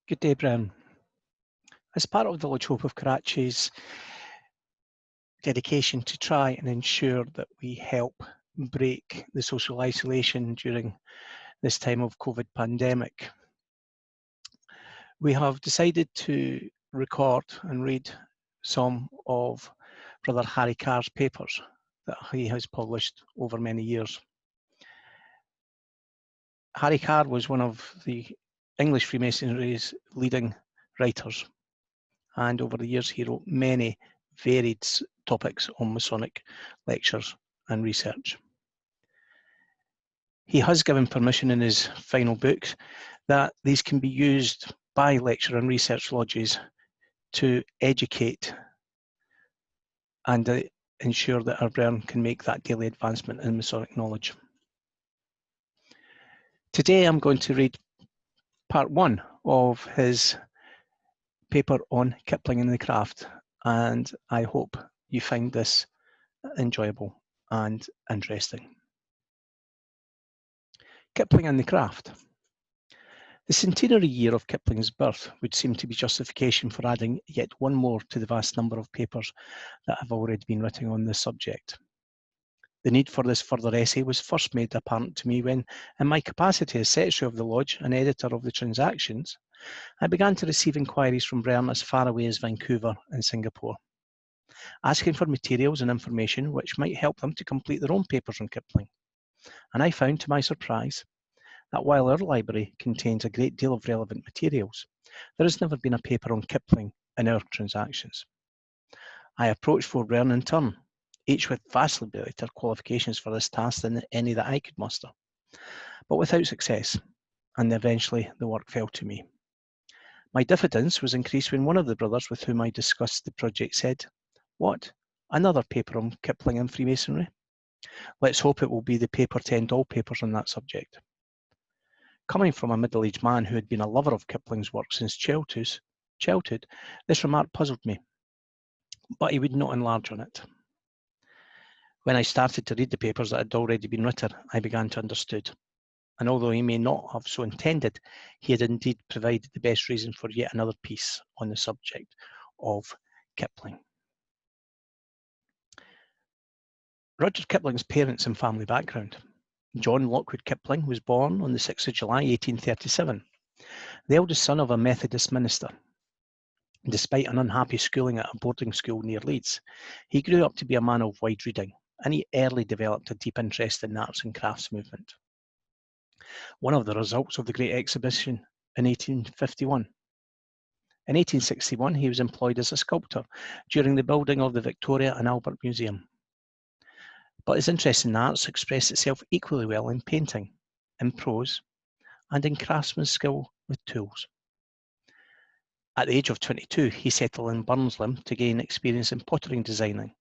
Good day, Brown. As part of the Lodge Hope of Karachi's dedication to try and ensure that we help break the social isolation during this time of COVID pandemic, we have decided to record and read some of Brother Harry Carr's papers that he has published over many years. Harry Carr was one of the English Freemasonry's leading writers, and over the years he wrote many varied topics on Masonic lectures and research. He has given permission in his final books that these can be used by lecture and research lodges to educate and ensure that our Brown can make that daily advancement in Masonic knowledge. Today I'm going to read part 1 of his paper on Kipling and the craft, and I hope you find this enjoyable and interesting. Kipling and the craft. The centenary year of Kipling's birth would seem to be justification for adding yet one more to the vast number of papers that have already been written on this subject. The need for this further essay was first made apparent to me when, in my capacity as secretary of the Lodge and editor of the Transactions, I began to receive inquiries from Brown as far away as Vancouver and Singapore, asking for materials and information which might help them to complete their own papers on Kipling. And I found, to my surprise, that while our library contains a great deal of relevant materials, there has never been a paper on Kipling in our Transactions. I approached 4 Brown in turn, each with vastly better qualifications for this task than any that I could muster, but without success, and eventually the work fell to me. My diffidence was increased when one of the brothers with whom I discussed the project said, "What, another paper on Kipling and Freemasonry? Let's hope it will be the paper to end all papers on that subject." Coming from a middle-aged man who had been a lover of Kipling's work since childhood, this remark puzzled me, but he would not enlarge on it. When I started to read the papers that had already been written, I began to understand, and although he may not have so intended, he had indeed provided the best reason for yet another piece on the subject of Kipling. Rudyard Kipling's parents and family background. John Lockwood Kipling was born on the 6th of July 1837, the eldest son of a Methodist minister. Despite an unhappy schooling at a boarding school near Leeds, he grew up to be a man of wide reading, and he early developed a deep interest in the arts and crafts movement. One of the results of the Great Exhibition in 1851. In 1861, he was employed as a sculptor during the building of the Victoria and Albert Museum. But his interest in the arts expressed itself equally well in painting, in prose, and in craftsman's skill with tools. At the age of 22, he settled in Burnslim to gain experience in pottery designing,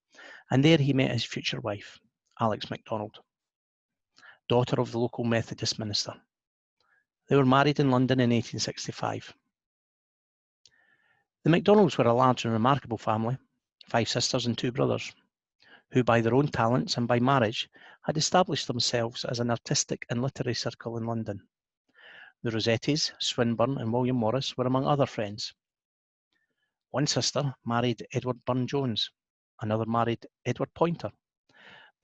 and there he met his future wife, Alex MacDonald, daughter of the local Methodist minister. They were married in London in 1865. The MacDonalds were a large and remarkable family, 5 sisters and 2 brothers, who by their own talents and by marriage had established themselves as an artistic and literary circle in London. The Rossettis, Swinburne and William Morris were among other friends. One sister married Edward Burne-Jones, another married Edward Poynter.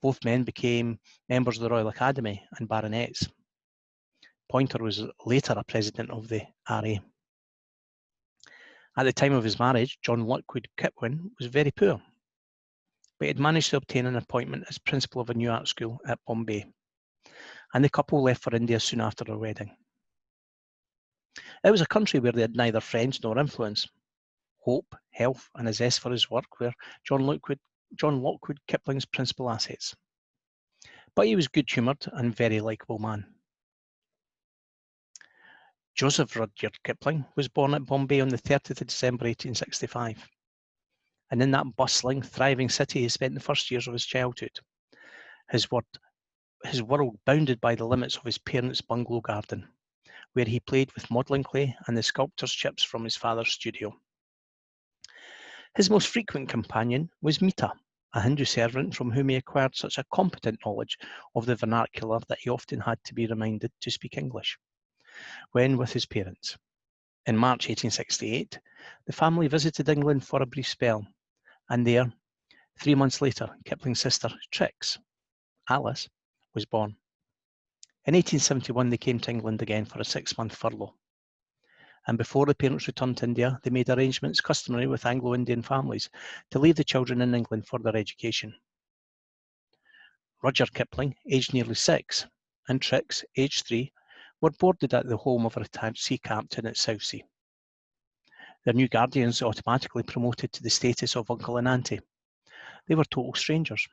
Both men became members of the Royal Academy and baronets. Poynter was later a president of the RA. At the time of his marriage, John Lockwood Kipling was very poor, but he had managed to obtain an appointment as principal of a new art school at Bombay, and the couple left for India soon after their wedding. It was a country where they had neither friends nor influence. Hope, health, and a zest for his work were John Lockwood Kipling's principal assets. But he was good-humoured and very likeable man. Joseph Rudyard Kipling was born at Bombay on the 30th of December 1865. And in that bustling, thriving city he spent the first years of his childhood. His world bounded by the limits of his parents' bungalow garden, where he played with modelling clay and the sculptor's chips from his father's studio. His most frequent companion was Mita, a Hindu servant from whom he acquired such a competent knowledge of the vernacular that he often had to be reminded to speak English when with his parents. In March 1868, the family visited England for a brief spell, and there, 3 months later, Kipling's sister, Trix, Alice, was born. In 1871, they came to England again for a 6-month furlough. And before the parents returned to India, they made arrangements customary with Anglo-Indian families to leave the children in England for their education. Rudyard Kipling, aged nearly 6, and Trix, aged 3, were boarded at the home of a retired sea captain at Southsea. Their new guardians automatically promoted to the status of uncle and auntie. They were total strangers.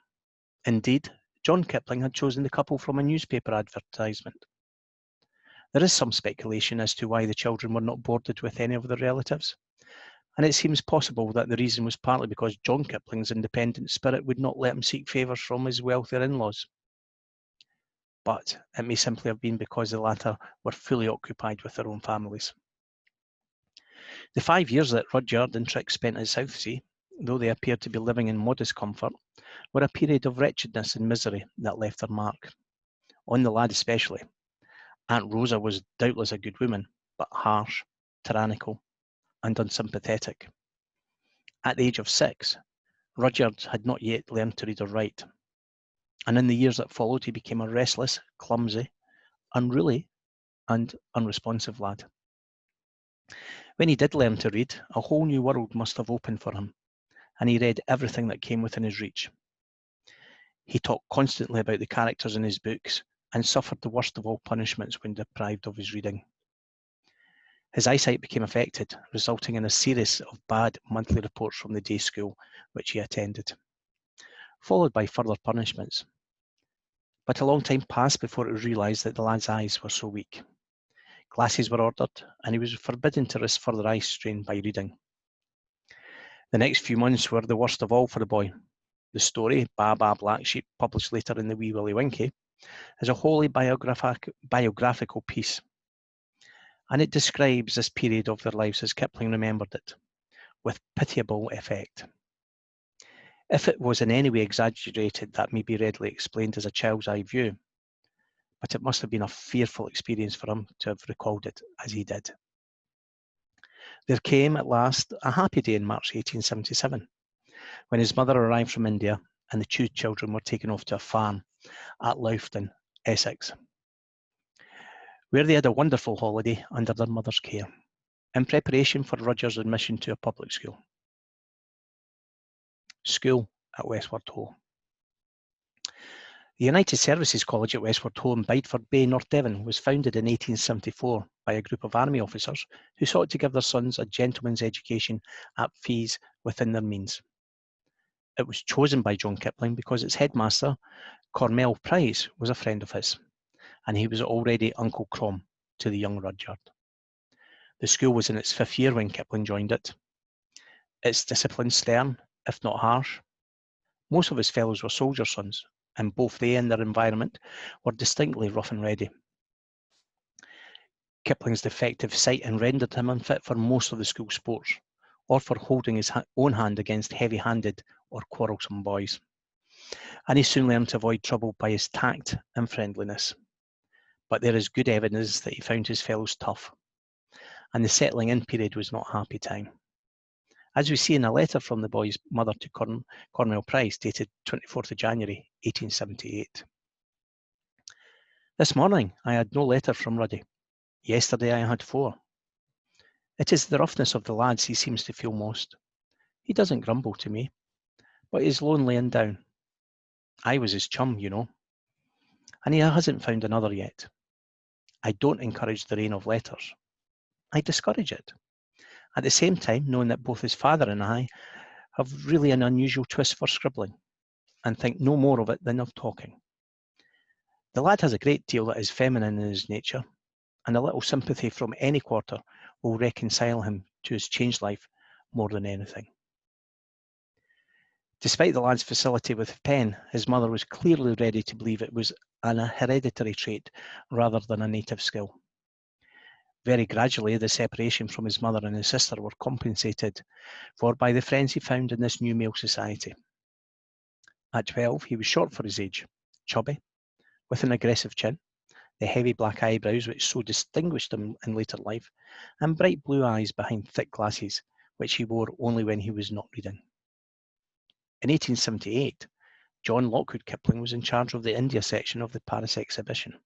Indeed, John Kipling had chosen the couple from a newspaper advertisement. There is some speculation as to why the children were not boarded with any of their relatives, and it seems possible that the reason was partly because John Kipling's independent spirit would not let him seek favours from his wealthier in-laws. But it may simply have been because the latter were fully occupied with their own families. The 5 years that Rudyard and Trix spent at Southsea, though they appeared to be living in modest comfort, were a period of wretchedness and misery that left their mark. On the lad especially. Aunt Rosa was doubtless a good woman, but harsh, tyrannical, and unsympathetic. At the age of 6, Rudyard had not yet learned to read or write, and in the years that followed he became a restless, clumsy, unruly, and unresponsive lad. When he did learn to read, a whole new world must have opened for him, and he read everything that came within his reach. He talked constantly about the characters in his books, and suffered the worst of all punishments when deprived of his reading. His eyesight became affected, resulting in a series of bad monthly reports from the day school which he attended, followed by further punishments. But a long time passed before it was realised that the lad's eyes were so weak. Glasses were ordered, and he was forbidden to risk further eye strain by reading. The next few months were the worst of all for the boy. The story, Baa Black Sheep, published later in the Wee Willie Winkie, is a wholly biographical piece, and it describes this period of their lives as Kipling remembered it, with pitiable effect. If it was in any way exaggerated, that may be readily explained as a child's eye view, but it must have been a fearful experience for him to have recalled it as he did. There came at last a happy day in March 1877, when his mother arrived from India and the two children were taken off to a farm at Loughton, Essex, where they had a wonderful holiday under their mother's care, in preparation for Rudyard's admission to a public school. School at Westward Ho. The United Services College at Westward Ho in Bideford Bay, North Devon, was founded in 1874 by a group of army officers who sought to give their sons a gentleman's education at fees within their means. It was chosen by John Kipling because its headmaster, Cornell Price, was a friend of his, and he was already Uncle Crom to the young Rudyard. The school was in its 5th year when Kipling joined it. Its discipline stern, if not harsh. Most of his fellows were soldier sons, and both they and their environment were distinctly rough and ready. Kipling's defective sight rendered him unfit for most of the school sports, or for holding his own hand against heavy-handed or quarrelsome boys. And he soon learned to avoid trouble by his tact and friendliness. But there is good evidence that he found his fellows tough, and the settling in period was not a happy time. As we see in a letter from the boy's mother to Cornell Price, dated 24th of January 1878. This morning I had no letter from Ruddy. Yesterday I had 4. It is the roughness of the lads he seems to feel most. He doesn't grumble to me, but he's lonely and down. I was his chum, you know, and he hasn't found another yet. I don't encourage the rain of letters. I discourage it. At the same time, knowing that both his father and I have really an unusual twist for scribbling, and think no more of it than of talking. The lad has a great deal that is feminine in his nature, and a little sympathy from any quarter will reconcile him to his changed life more than anything. Despite the lad's facility with pen, his mother was clearly ready to believe it was an hereditary trait rather than a native skill. Very gradually, the separation from his mother and his sister were compensated for by the friends he found in this new male society. At 12, he was short for his age, chubby, with an aggressive chin, the heavy black eyebrows which so distinguished him in later life, and bright blue eyes behind thick glasses, which he wore only when he was not reading. In 1878, John Lockwood Kipling was in charge of the India section of the Paris exhibition,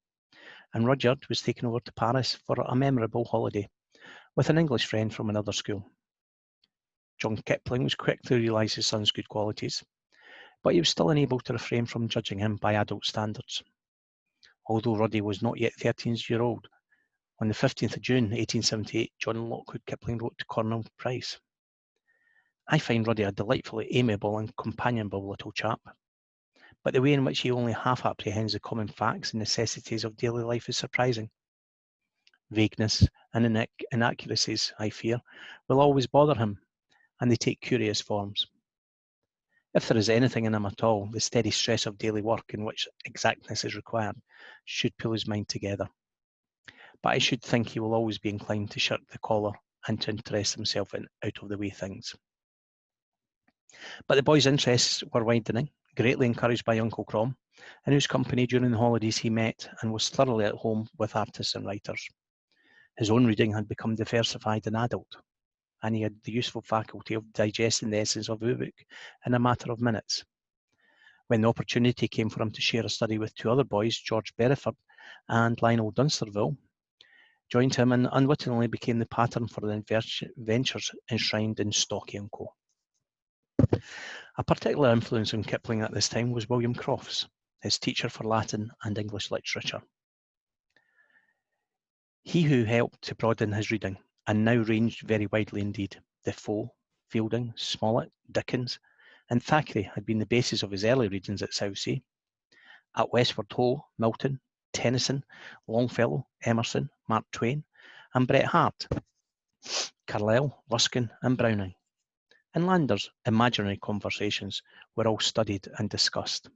and Rudyard was taken over to Paris for a memorable holiday with an English friend from another school. John Kipling was quick to realise his son's good qualities, but he was still unable to refrain from judging him by adult standards. Although Ruddy was not yet 13 years old, on the 15th of June 1878, John Lockwood Kipling wrote to Cornell Price, "I find Ruddy a delightfully amiable and companionable little chap, but the way in which he only half apprehends the common facts and necessities of daily life is surprising. Vagueness and inaccuracies, I fear, will always bother him, and they take curious forms. If there is anything in him at all, the steady stress of daily work in which exactness is required should pull his mind together. But I should think he will always be inclined to shirk the collar and to interest himself in out-of-the-way things." But the boy's interests were widening, greatly encouraged by Uncle Crom, in whose company during the holidays he met and was thoroughly at home with artists and writers. His own reading had become diversified and adult, and he had the useful faculty of digesting the essence of a book in a matter of minutes. When the opportunity came for him to share a study with two other boys, George Berriford and Lionel Dunsterville, joined him and unwittingly became the pattern for the ventures enshrined in Stocky & Co. A particular influence on Kipling at this time was William Crofts, his teacher for Latin and English literature. He who helped to broaden his reading, and now ranged very widely indeed. Defoe, Fielding, Smollett, Dickens, and Thackeray had been the basis of his early readings at Southsea. At Westward Ho, Milton, Tennyson, Longfellow, Emerson, Mark Twain, and Bret Harte, Carlyle, Ruskin, and Browning. And Landor's imaginary conversations were all studied and discussed,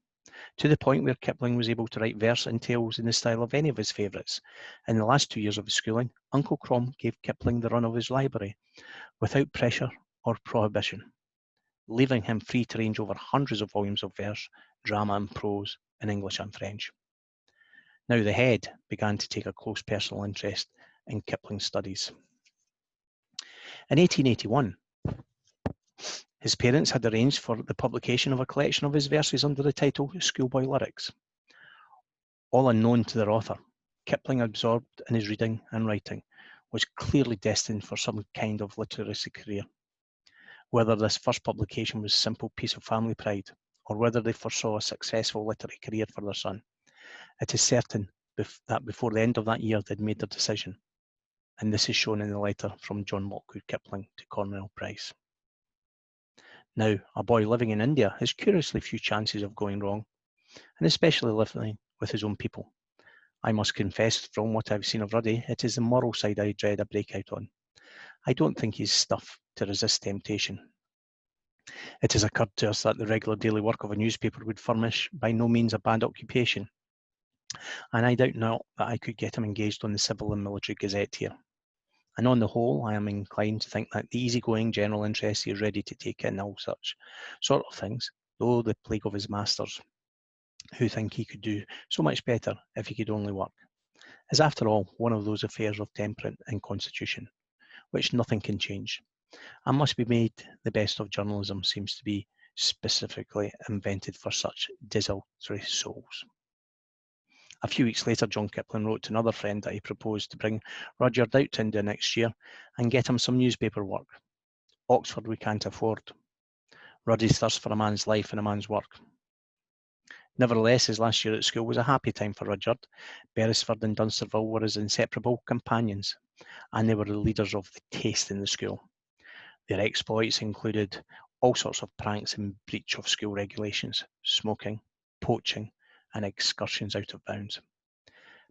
to the point where Kipling was able to write verse and tales in the style of any of his favourites. In the last 2 years of his schooling, Uncle Crom gave Kipling the run of his library, without pressure or prohibition, leaving him free to range over hundreds of volumes of verse, drama and prose in English and French. Now the head began to take a close personal interest in Kipling's studies. In 1881, his parents had arranged for the publication of a collection of his verses under the title Schoolboy Lyrics. All unknown to their author, Kipling, absorbed in his reading and writing, was clearly destined for some kind of literary career. Whether this first publication was a simple piece of family pride, or whether they foresaw a successful literary career for their son, it is certain that before the end of that year they'd made their decision, and this is shown in the letter from John Lockwood Kipling to Cornell Price. Now, a boy living in India has curiously few chances of going wrong, and especially living with his own people. I must confess, from what I've seen of Ruddy, it is the moral side I dread a breakout on. I don't think he's stuff to resist temptation. It has occurred to us that the regular daily work of a newspaper would furnish by no means a bad occupation, and I doubt not that I could get him engaged on the Civil and Military Gazette here. And on the whole, I am inclined to think that the easygoing general interest he is ready to take in all such sort of things, though the plague of his masters, who think he could do so much better if he could only work, is after all one of those affairs of temperament and constitution, which nothing can change, and must be made the best of. Journalism seems to be specifically invented for such desultory souls. A few weeks later, John Kipling wrote to another friend that he proposed to bring Rudyard out to India next year and get him some newspaper work. Oxford we can't afford. Ruddy's thirst for a man's life and a man's work. Nevertheless, his last year at school was a happy time for Rudyard. Beresford and Dunsterville were his inseparable companions, and they were the leaders of the taste in the school. Their exploits included all sorts of pranks in breach of school regulations, smoking, poaching, and excursions out of bounds.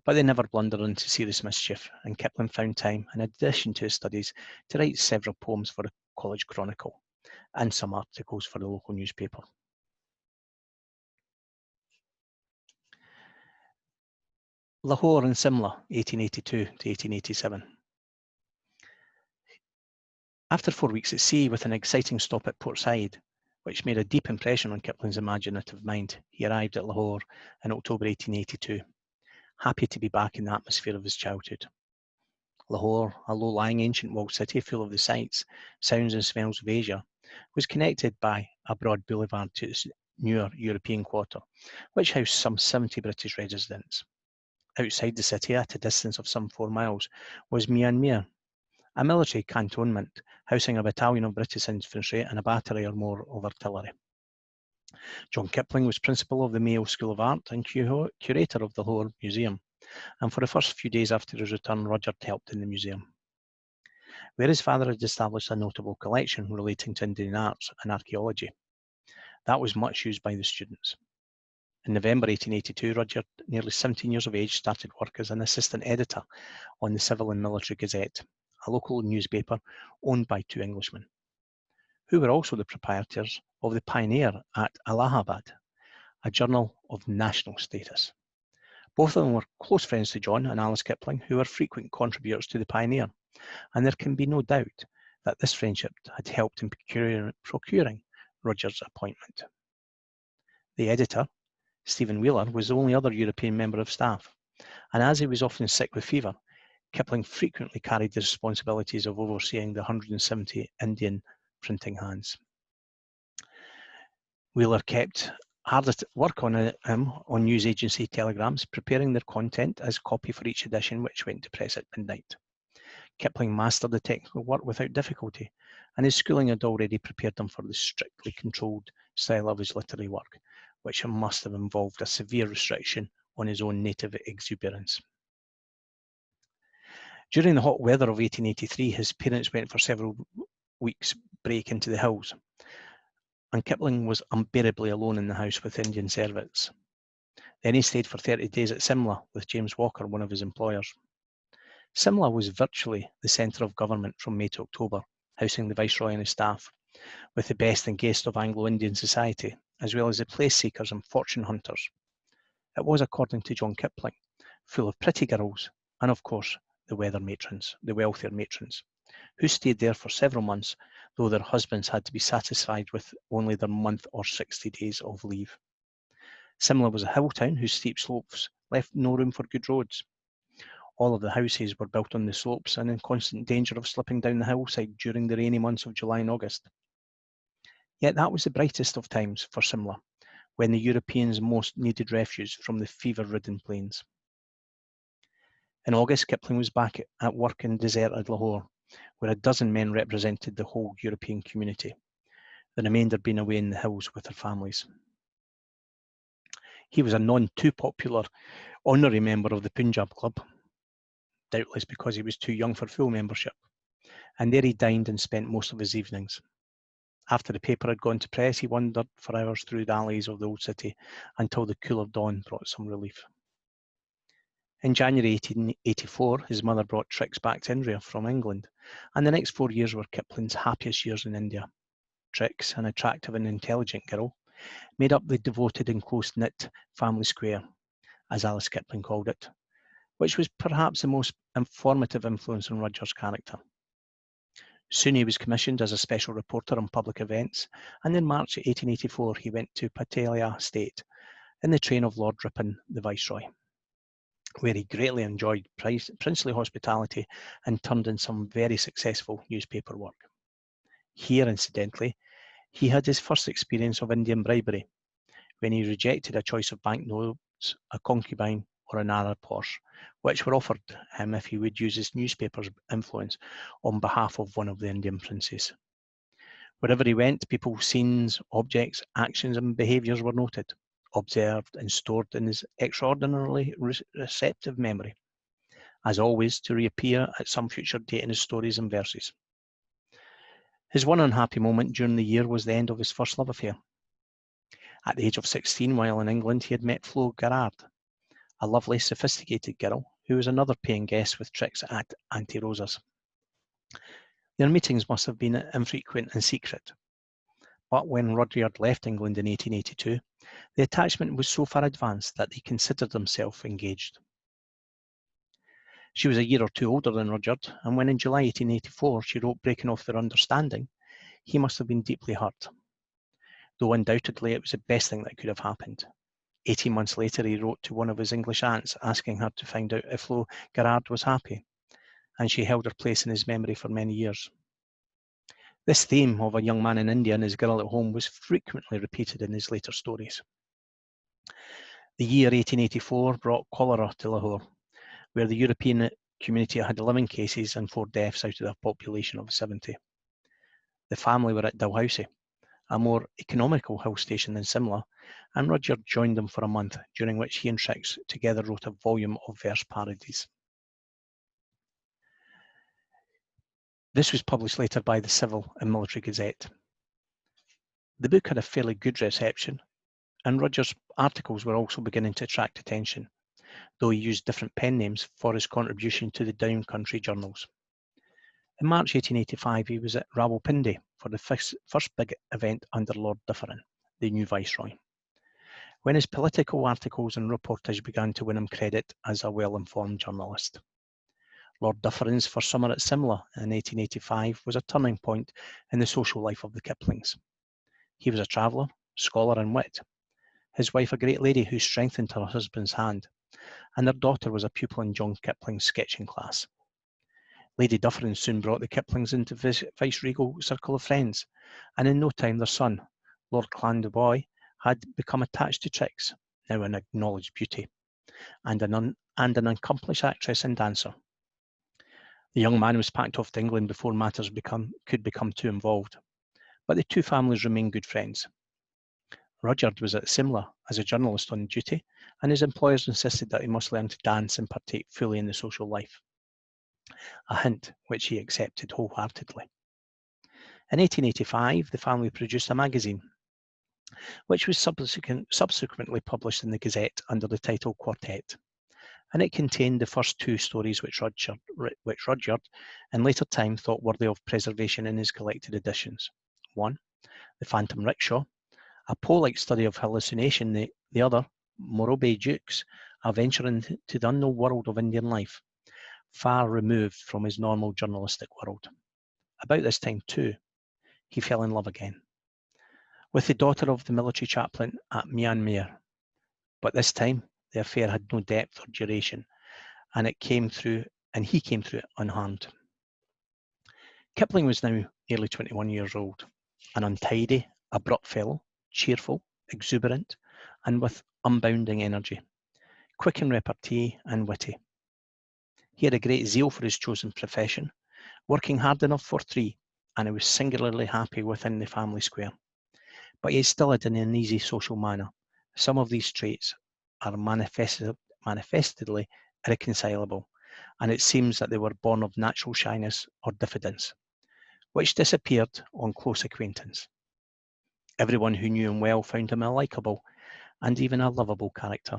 But they never blundered into serious mischief, and Kipling found time, in addition to his studies, to write several poems for the College Chronicle and some articles for the local newspaper. Lahore and Simla, 1882 to 1887. After 4 weeks at sea, with an exciting stop at Port Said, which made a deep impression on Kipling's imaginative mind, he arrived at Lahore in October 1882. happy to be back in the atmosphere of his childhood. Lahore, a low-lying ancient walled city full of the sights, sounds and smells of Asia, was connected by a broad boulevard to its newer European quarter, which housed some 70 British residents. Outside the city, at a distance of some 4 miles, was Myanmar, a military cantonment housing a battalion of British infantry and a battery or more of artillery. John Kipling was principal of the Mayo School of Art and curator of the Lahore Museum, and for the first few days after his return, Rudyard helped in the museum, where his father had established a notable collection relating to Indian arts and archaeology. That was much used by the students. In November 1882, Rudyard, nearly 17 years of age, started work as an assistant editor on the Civil and Military Gazette, a local newspaper owned by 2 Englishmen, who were also the proprietors of the Pioneer at Allahabad, a journal of national status. Both of them were close friends to John and Alice Kipling, who were frequent contributors to the Pioneer, and there can be no doubt that this friendship had helped in procuring Rudyard's appointment. The editor, Stephen Wheeler, was the only other European member of staff, and as he was often sick with fever, Kipling frequently carried the responsibilities of overseeing the 170 Indian printing hands. Wheeler kept hard at work on news agency telegrams, preparing their content as copy for each edition, which went to press at midnight. Kipling mastered the technical work without difficulty, and his schooling had already prepared him for the strictly controlled style of his literary work, which must have involved a severe restriction on his own native exuberance. During the hot weather of 1883, his parents went for several weeks' break into the hills, and Kipling was unbearably alone in the house with Indian servants. Then he stayed for 30 days at Simla with James Walker, one of his employers. Simla was virtually the centre of government from May to October, housing the Viceroy and his staff, with the best and gayest of Anglo-Indian society, as well as the place seekers and fortune hunters. It was, according to John Kipling, full of pretty girls and, of course, the wealthier matrons, who stayed there for several months, though their husbands had to be satisfied with only their month or 60 days of leave. Simla was a hill town whose steep slopes left no room for good roads. All of the houses were built on the slopes and in constant danger of slipping down the hillside during the rainy months of July and August. Yet that was the brightest of times for Simla, when the Europeans most needed refuge from the fever-ridden plains. In August, Kipling was back at work in deserted Lahore, where a dozen men represented the whole European community, the remainder being away in the hills with their families. He was a none too popular honorary member of the Punjab Club, doubtless because he was too young for full membership, and there he dined and spent most of his evenings. After the paper had gone to press, he wandered for hours through the alleys of the old city until the cooler dawn brought some relief. In January 1884, his mother brought Trix back to India from England, and the next 4 years were Kipling's happiest years in India. Trix, an attractive and intelligent girl, made up the devoted and close-knit family square, as Alice Kipling called it, which was perhaps the most informative influence on Rudyard's character. Soon he was commissioned as a special reporter on public events, and in March 1884 he went to Patiala State in the train of Lord Ripon, the Viceroy, where he greatly enjoyed princely hospitality and turned in some very successful newspaper work. Here, incidentally, he had his first experience of Indian bribery, when he rejected a choice of banknotes, a concubine, or an Arab Porsche, which were offered him if he would use his newspaper's influence on behalf of one of the Indian princes. Wherever he went, people, scenes, objects, actions, and behaviours were noted, observed, and stored in his extraordinarily receptive memory, as always to reappear at some future date in his stories and verses. His one unhappy moment during the year was the end of his first love affair. At the age of 16, while in England, he had met Flo Garrard, a lovely, sophisticated girl who was another paying guest with Trix at Auntie Rosa's. Their meetings must have been infrequent and secret, but when Rudyard left England in 1882, the attachment was so far advanced that they considered themselves engaged. She was a year or two older than Rudyard, and when in July 1884 she wrote breaking off their understanding, he must have been deeply hurt, though undoubtedly it was the best thing that could have happened. 18 months later, he wrote to one of his English aunts asking her to find out if Flo Gerard was happy, and she held her place in his memory for many years. This theme of a young man in India and his girl at home was frequently repeated in his later stories. The year 1884 brought cholera to Lahore, where the European community had 11 cases and 4 deaths out of a population of 70. The family were at Dalhousie, a more economical hill station than Simla, and Rudyard joined them for a month, during which he and Trix together wrote a volume of verse parodies. This was published later by the Civil and Military Gazette. The book had a fairly good reception, and Rudyard's articles were also beginning to attract attention, though he used different pen names for his contribution to the Down Country journals. In March 1885, he was at Rawalpindi for the first big event under Lord Dufferin, the new Viceroy, when his political articles and reportage began to win him credit as a well-informed journalist. Lord Dufferin's first summer at Simla in 1885 was a turning point in the social life of the Kiplings. He was a traveller, scholar and wit, his wife a great lady who strengthened her husband's hand, and their daughter was a pupil in John Kipling's sketching class. Lady Dufferin soon brought the Kiplings into viceregal circle of friends, and in no time their son, Lord Clandeboy, had become attached to Trix, now an acknowledged beauty, and an accomplished actress and dancer. The young man was packed off to England before matters could become too involved, but the two families remained good friends. Rudyard was at Simla as a journalist on duty, and his employers insisted that he must learn to dance and partake fully in the social life, a hint which he accepted wholeheartedly. In 1885, the family produced a magazine, which was subsequently published in the Gazette under the title Quartet, and it contained the first 2 stories which Rudyard in later time thought worthy of preservation in his collected editions. One, The Phantom Rickshaw, a Poe-like study of hallucination. The other, Morobe Dukes, a venture into the unknown world of Indian life, far removed from his normal journalistic world. About this time, too, he fell in love again, with the daughter of the military chaplain at Myanmar. But this time, the affair had no depth or duration, and he came through it unharmed. Kipling was now nearly 21 years old, an untidy, abrupt fellow, cheerful, exuberant, and with unbounding energy, quick in repartee and witty. He had a great zeal for his chosen profession, working hard enough for 3, and he was singularly happy within the family square. But he still had an uneasy social manner. Some of these traits are manifestedly irreconcilable, and it seems that they were born of natural shyness or diffidence, which disappeared on close acquaintance. Everyone who knew him well found him a likeable and even a lovable character.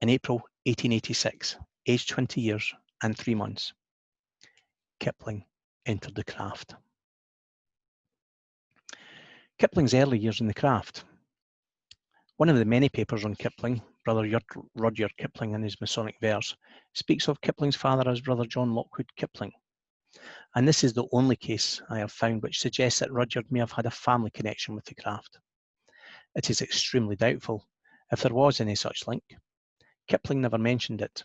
In April 1886, aged 20 years and 3 months, Kipling entered the craft. Kipling's early years in the craft. One of the many papers on Kipling, Brother Rudyard Kipling and his Masonic verse, speaks of Kipling's father as Brother John Lockwood Kipling. And this is the only case I have found which suggests that Rudyard may have had a family connection with the craft. It is extremely doubtful if there was any such link. Kipling never mentioned it,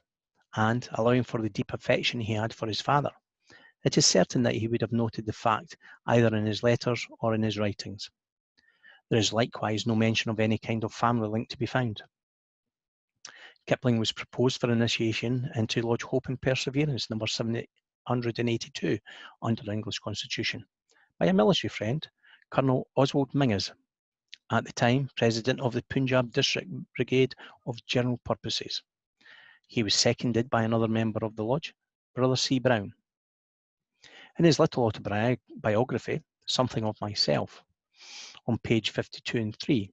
and, allowing for the deep affection he had for his father, it is certain that he would have noted the fact either in his letters or in his writings. There is likewise no mention of any kind of family link to be found. Kipling was proposed for initiation into Lodge Hope and Perseverance, number 782, under the English Constitution, by a military friend, Colonel Oswald Mingus, at the time President of the Punjab District Brigade of General Purposes. He was seconded by another member of the Lodge, Brother C. Brown. In his little autobiography, Something of Myself, on page 52 and 3,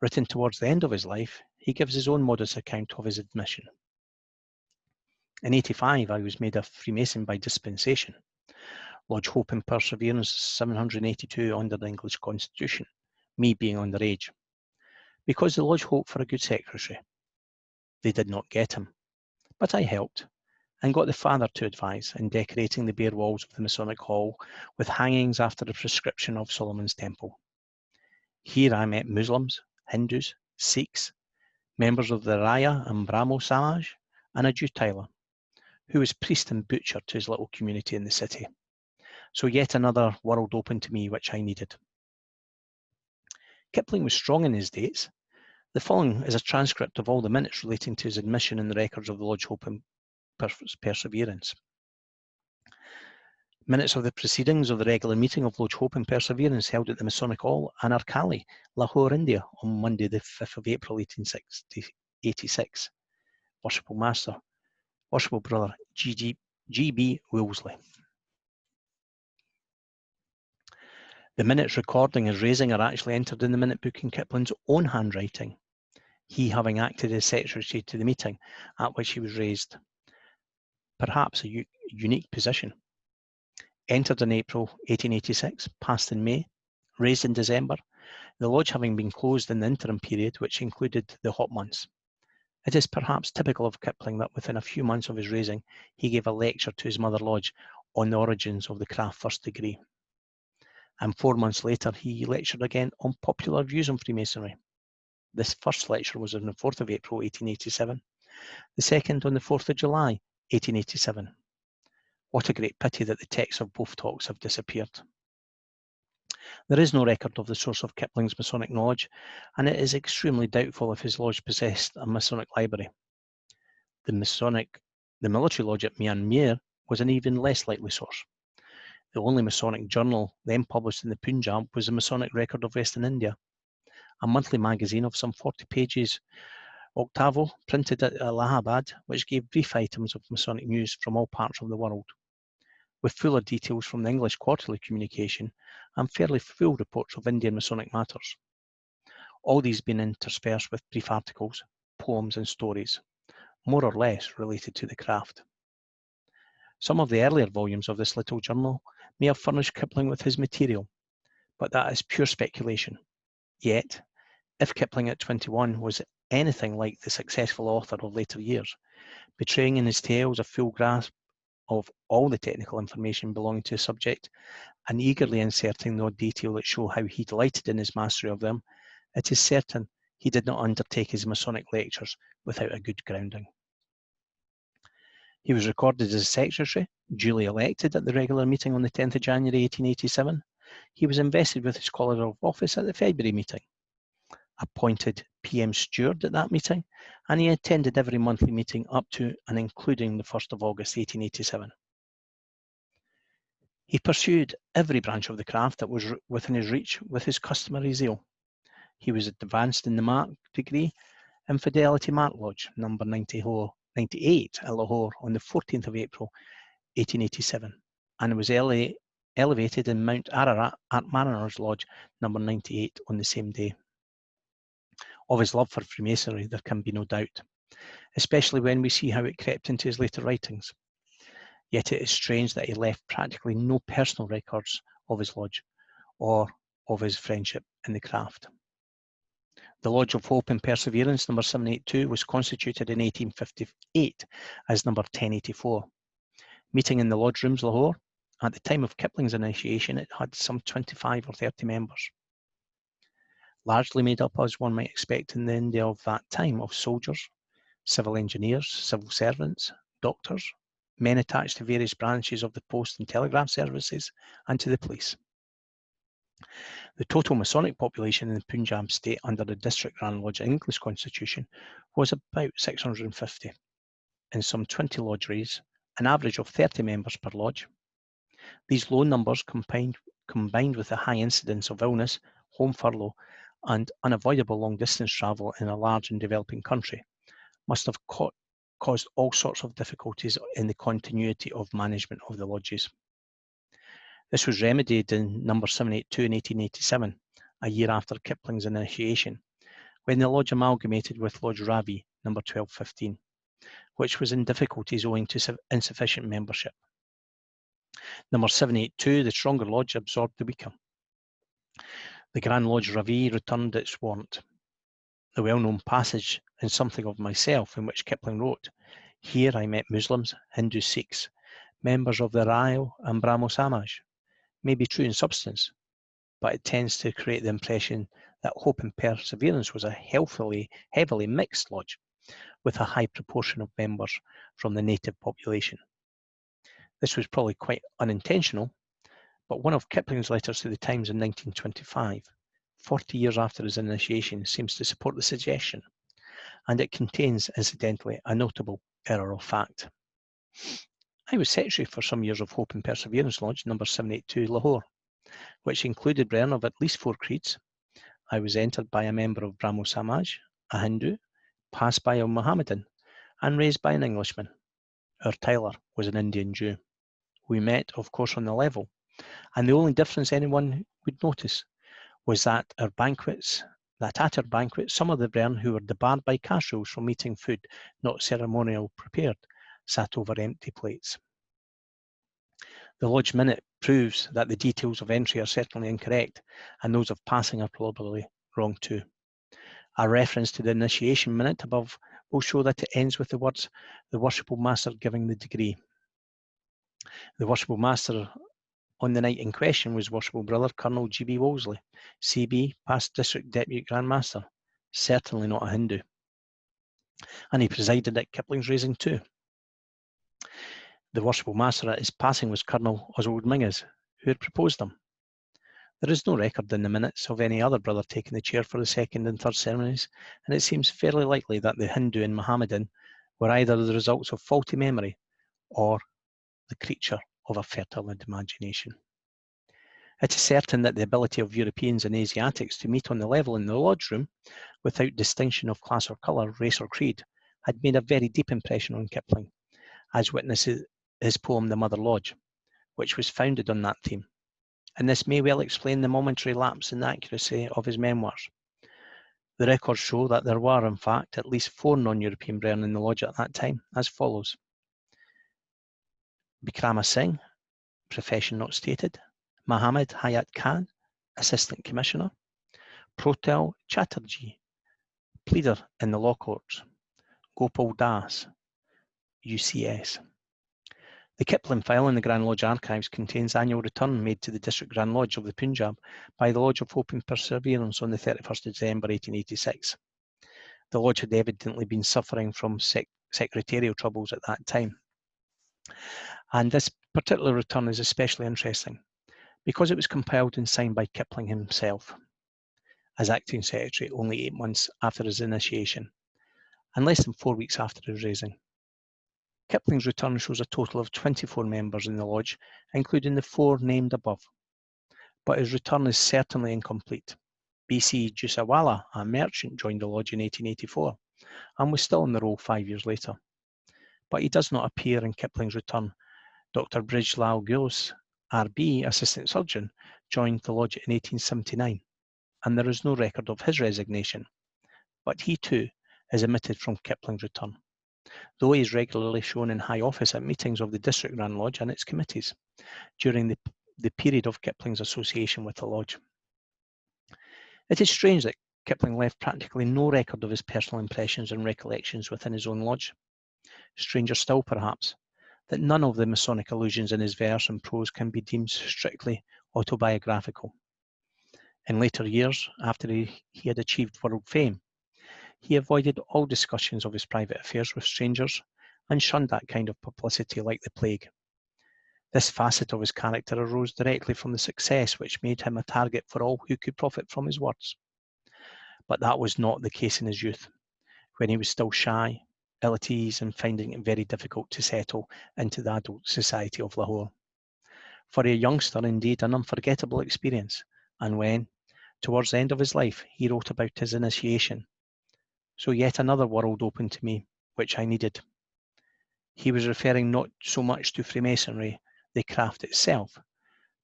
written towards the end of his life, he gives his own modest account of his admission. In 85, I was made a Freemason by dispensation. Lodge Hope and Perseverance 782 under the English Constitution, me being underage. Because the Lodge hoped for a good secretary. They did not get him, but I helped, and got the father to advise in decorating the bare walls of the Masonic Hall with hangings after the prescription of Solomon's Temple. Here I met Muslims, Hindus, Sikhs, members of the Raya and Brahmo Samaj, and a Jew Tyler, who was priest and butcher to his little community in the city. So yet another world open to me which I needed. Kipling was strong in his dates. The following is a transcript of all the minutes relating to his admission in the records of the Lodge Hope and Perseverance. Minutes of the proceedings of the regular meeting of Lodge Hope and Perseverance held at the Masonic Hall, Anarkali, Lahore, India, on Monday the 5th of April 1886. Worshipful Master, Worshipful Brother G.B. Woolsey. The minutes recording his raising are actually entered in the minute book in Kipling's own handwriting, he having acted as secretary to the meeting at which he was raised. Perhaps a unique position. Entered in April 1886, passed in May, raised in December, the lodge having been closed in the interim period, which included the hot months. It is perhaps typical of Kipling that within a few months of his raising, he gave a lecture to his mother lodge on the origins of the craft first degree. And 4 months later, he lectured again on popular views on Freemasonry. This first lecture was on the 4th of April 1887, the second on the 4th of July 1887. What a great pity that the texts of both talks have disappeared. There is no record of the source of Kipling's Masonic knowledge, and it is extremely doubtful if his lodge possessed a Masonic library. The military lodge at Myanmar was an even less likely source. The only Masonic journal then published in the Punjab was the Masonic Record of Western India, a monthly magazine of some 40 pages, octavo, printed at Allahabad, which gave brief items of Masonic news from all parts of the world, with fuller details from the English quarterly communication and fairly full reports of Indian Masonic matters. All these being interspersed with brief articles, poems and stories, more or less related to the craft. Some of the earlier volumes of this little journal may have furnished Kipling with his material, but that is pure speculation. Yet, if Kipling at 21 was anything like the successful author of later years, betraying in his tales a full grasp of all the technical information belonging to a subject, and eagerly inserting the odd detail that show how he delighted in his mastery of them, it is certain he did not undertake his Masonic lectures without a good grounding. He was recorded as secretary, duly elected at the regular meeting on the 10th of January 1887. He was invested with his collar of office at the February meeting, appointed PM Steward at that meeting, and he attended every monthly meeting up to and including the 1st of August 1887. He pursued every branch of the craft that was within his reach with his customary zeal. He was advanced in the Mark degree in Fidelity Mark Lodge, number 98 at Lahore on the 14th of April 1887, and was elevated in Mount Ararat at Mariners Lodge, number 98 on the same day. Of his love for Freemasonry there can be no doubt, especially when we see how it crept into his later writings. Yet it is strange that he left practically no personal records of his lodge or of his friendship in the craft. The Lodge of Hope and Perseverance, number 782, was constituted in 1858 as number 1084. Meeting in the Lodge Rooms, Lahore, at the time of Kipling's initiation, it had some 25 or 30 members. Largely made up, as one might expect in the India of that time, of soldiers, civil engineers, civil servants, doctors, men attached to various branches of the post and telegraph services, and to the police. The total Masonic population in the Punjab state under the District Grand Lodge English Constitution was about 650. In some 20 lodgeries, an average of 30 members per lodge. These low numbers combined with the high incidence of illness, home furlough, and unavoidable long-distance travel in a large and developing country must have caused all sorts of difficulties in the continuity of management of the lodges. This was remedied in number 782 in 1887, a year after Kipling's initiation, when the lodge amalgamated with Lodge Ravi, number 1215, which was in difficulties owing to insufficient membership. Number 782, the stronger lodge, absorbed the weaker. The Grand Lodge Ravi returned its warrant. The well-known passage in Something of Myself, in which Kipling wrote, "Here I met Muslims, Hindus, Sikhs, members of the Raya and Brahmo Samaj," may be true in substance, but it tends to create the impression that Hope and Perseverance was a heavily mixed lodge, with a high proportion of members from the native population. This was probably quite unintentional, but one of Kipling's letters to the Times in 1925, 40 years after his initiation, seems to support the suggestion, and it contains, incidentally, a notable error of fact. I was secretary for some years of Hope and Perseverance Lodge, number 782, Lahore, which included brethren of at least 4 creeds. I was entered by a member of Brahmo Samaj, a Hindu, passed by a Mohammedan, and raised by an Englishman. Our Tyler was an Indian Jew. We met, of course, on the level, and the only difference anyone would notice was that at our banquets, some of the brethren who were debarred by caste rules from eating food not ceremonial prepared sat over empty plates. The Lodge Minute proves that the details of entry are certainly incorrect, and those of passing are probably wrong too. A reference to the initiation minute above will show that it ends with the words, "the Worshipful Master giving the degree." The Worshipful Master on the night in question was Worshipful Brother Colonel G.B. Wolseley, C.B., past District Deputy Grand Master, certainly not a Hindu. And he presided at Kipling's raising too. The Worshipful Master at his passing was Colonel Oswald Mingus, who had proposed them. There is no record in the minutes of any other brother taking the chair for the second and third ceremonies, and it seems fairly likely that the Hindu and Mohammedan were either the results of faulty memory or the creature of a fertile imagination. It is certain that the ability of Europeans and Asiatics to meet on the level in the lodge room, without distinction of class or colour, race or creed, had made a very deep impression on Kipling, as witnesses his poem The Mother Lodge, which was founded on that theme. And this may well explain the momentary lapse in the accuracy of his memoirs. The records show that there were, in fact, at least 4 non-European brethren in the lodge at that time, as follows: Bikrama Singh, profession not stated; Muhammad Hayat Khan, Assistant Commissioner; Protel Chatterjee, pleader in the Law Courts; Gopal Das, UCS. The Kipling file in the Grand Lodge archives contains annual return made to the District Grand Lodge of the Punjab by the Lodge of Hope and Perseverance on the 31st of December 1886. The lodge had evidently been suffering from secretarial troubles at that time. And this particular return is especially interesting because it was compiled and signed by Kipling himself as acting secretary only 8 months after his initiation and less than 4 weeks after his raising. Kipling's return shows a total of 24 members in the lodge, including the 4 named above. But his return is certainly incomplete. B.C. Jusawala, a merchant, joined the lodge in 1884 and was still in the role 5 years later. But he does not appear in Kipling's return. Dr. Brijlal Ghose, R.B., assistant surgeon, joined the lodge in 1879, and there is no record of his resignation. But he too is omitted from Kipling's return, though he is regularly shown in high office at meetings of the District Grand Lodge and its committees during the period of Kipling's association with the lodge. It is strange that Kipling left practically no record of his personal impressions and recollections within his own lodge. Stranger still, perhaps, that none of the Masonic allusions in his verse and prose can be deemed strictly autobiographical. In later years, after he had achieved world fame, he avoided all discussions of his private affairs with strangers and shunned that kind of publicity like the plague. This facet of his character arose directly from the success which made him a target for all who could profit from his words. But that was not the case in his youth, when he was still shy, ill at ease, and finding it very difficult to settle into the adult society of Lahore. For a youngster, indeed, an unforgettable experience, and when, towards the end of his life, he wrote about his initiation. So yet another world opened to me, which I needed. He was referring not so much to Freemasonry, the craft itself,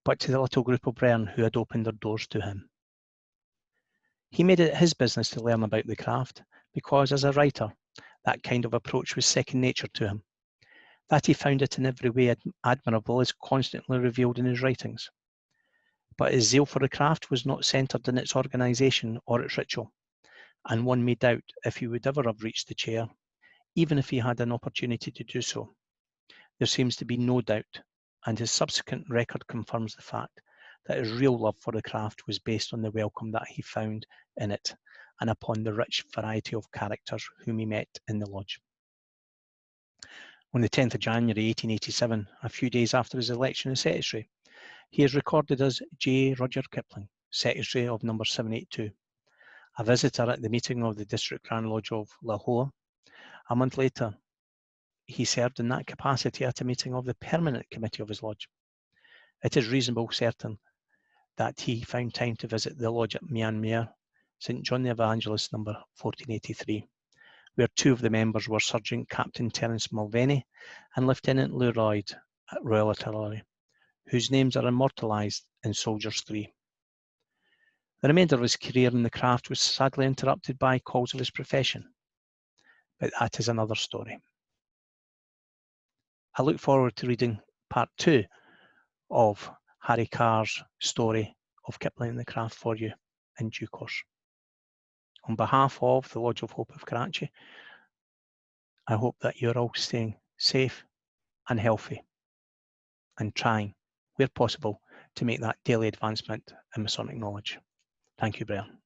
but to the little group of brethren who had opened their doors to him. He made it his business to learn about the craft, because as a writer, that kind of approach was second nature to him. That he found it in every way admirable is constantly revealed in his writings. But his zeal for the craft was not centred in its organisation or its ritual, and one may doubt if he would ever have reached the chair, even if he had an opportunity to do so. There seems to be no doubt, and his subsequent record confirms the fact, that his real love for the craft was based on the welcome that he found in it and upon the rich variety of characters whom he met in the lodge. On the 10th of January 1887, a few days after his election as secretary, he is recorded as J. Rudyard Kipling, secretary of number 782, a visitor at the meeting of the District Grand Lodge of Lahore. A month later, he served in that capacity at a meeting of the permanent committee of his lodge. It is reasonable certain that he found time to visit the lodge at Myanmar, St. John the Evangelist, number 1483, where two of the members were Sergeant Captain Terence Mulvaney and Lieutenant Lou Lloyd at Royal Artillery, whose names are immortalised in Soldiers 3. The remainder of his career in the craft was sadly interrupted by calls of his profession, but that is another story. I look forward to reading part 2 of Harry Carr's story of Kipling and the craft for you in due course. On behalf of the Lodge of Hope of Karachi, I hope that you're all staying safe and healthy and trying, where possible, to make that daily advancement in Masonic knowledge. Thank you, Brian.